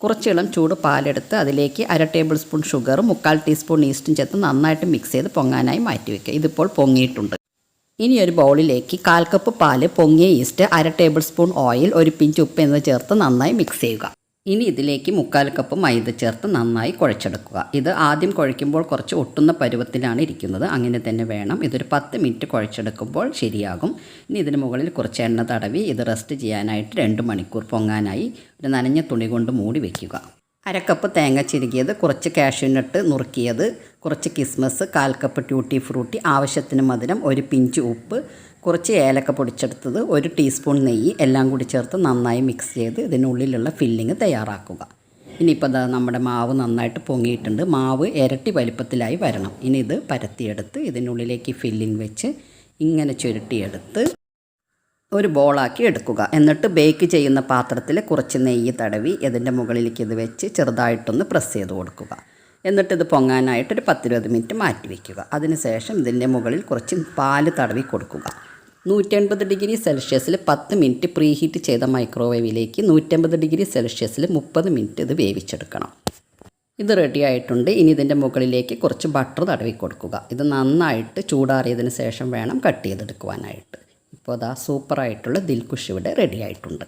കുറച്ചിളം ചൂട് പാലെടുത്ത് അതിലേക്ക് 1/2 ടേബിൾ സ്പൂൺ ഷുഗറും 3/4 ടീസ്പൂൺ ഈസ്റ്റും ചേർത്ത് നന്നായിട്ട് മിക്സ് ചെയ്ത് പൊങ്ങാനായി മാറ്റി വയ്ക്കുക. ഇതിപ്പോൾ പൊങ്ങിയിട്ടുണ്ട്. ഇനി ഒരു ബൗളിലേക്ക് 1/4 കപ്പ് പാല്, പൊങ്ങിയ ഈസ്റ്റ്, 1/2 ടേബിൾ സ്പൂൺ ഓയിൽ, ഒരു പിഞ്ച് ഉപ്പ് എന്നിവ ചേർത്ത് നന്നായി മിക്സ് ചെയ്യുക. ഇനി ഇതിലേക്ക് 3/4 കപ്പ് മൈദ ചേർത്ത് നന്നായി കുഴച്ചെടുക്കുക. ഇത് ആദ്യം കുഴയ്ക്കുമ്പോൾ കുറച്ച് ഒട്ടുന്ന പരുവത്തിലാണ് ഇരിക്കുന്നത്. അങ്ങനെ തന്നെ വേണം. ഇതൊരു 10 മിനിറ്റ് കുഴച്ചെടുക്കുമ്പോൾ ശരിയാകും. ഇനി ഇതിന് മുകളിൽ കുറച്ച് എണ്ണ തടവി ഇത് റെസ്റ്റ് ചെയ്യാനായിട്ട് 2 മണിക്കൂർ പൊങ്ങാനായി ഒരു നനഞ്ഞ തുണി കൊണ്ട് മൂടി വയ്ക്കുക. 1/2 കപ്പ് തേങ്ങ ചിരുകിയത്, കുറച്ച് കാഷ്യൂനട്ട് നുറുക്കിയത്, കുറച്ച് കിസ്മസ്, 1/4 കപ്പ് ട്യൂട്ടി ഫ്രൂട്ടി, ആവശ്യത്തിന് മധുരം, ഒരു പിഞ്ച് ഉപ്പ്, കുറച്ച് ഏലക്ക പൊടിച്ചെടുത്തത്, 1 ടീസ്പൂൺ നെയ്യ് എല്ലാം കൂടി ചേർത്ത് നന്നായി മിക്സ് ചെയ്ത് ഇതിനുള്ളിലുള്ള ഫില്ലിങ് തയ്യാറാക്കുക. ഇനിയിപ്പോൾ നമ്മുടെ മാവ് നന്നായിട്ട് പൊങ്ങിയിട്ടുണ്ട്. മാവ് ഇരട്ടി വലിപ്പത്തിലായി വരണം. ഇനി ഇത് പരത്തിയെടുത്ത് ഇതിനുള്ളിലേക്ക് ഫില്ലിങ് വെച്ച് ഇങ്ങനെ ചുരുട്ടിയെടുത്ത് ഒരു ബോളാക്കി എടുക്കുക. എന്നിട്ട് ബേക്ക് ചെയ്യുന്ന പാത്രത്തിൽ കുറച്ച് നെയ്യ് തടവി ഇതിൻ്റെ മുകളിലേക്ക് ഇത് വെച്ച് ചെറുതായിട്ടൊന്ന് പ്രസ് ചെയ്ത് കൊടുക്കുക. എന്നിട്ടിത് പൊങ്ങാനായിട്ടൊരു 10-20 മിനിറ്റ് മാറ്റി വയ്ക്കുക. അതിനുശേഷം ഇതിൻ്റെ മുകളിൽ കുറച്ച് പാല് തടവി കൊടുക്കുക. 180 ഡിഗ്രി സെൽഷ്യസിൽ 10 മിനിറ്റ് പ്രീ ഹീറ്റ് ചെയ്ത മൈക്രോവേവിലേക്ക് 150 ഡിഗ്രി സെൽഷ്യസിൽ 30 മിനിറ്റ് ഇത് വേവിച്ചെടുക്കണം. ഇത് റെഡി ആയിട്ടുണ്ട്. ഇനി ഇതിൻ്റെ മുകളിലേക്ക് കുറച്ച് ബട്ടർ തടവി കൊടുക്കുക. ഇത് നന്നായിട്ട് ചൂടാറിയതിന് ശേഷം വേണം കട്ട് ചെയ്തെടുക്കുവാനായിട്ട്. ഇപ്പോൾ സൂപ്പറായിട്ടുള്ള ദിൽഖുഷ് ഇവിടെ റെഡി ആയിട്ടുണ്ട്.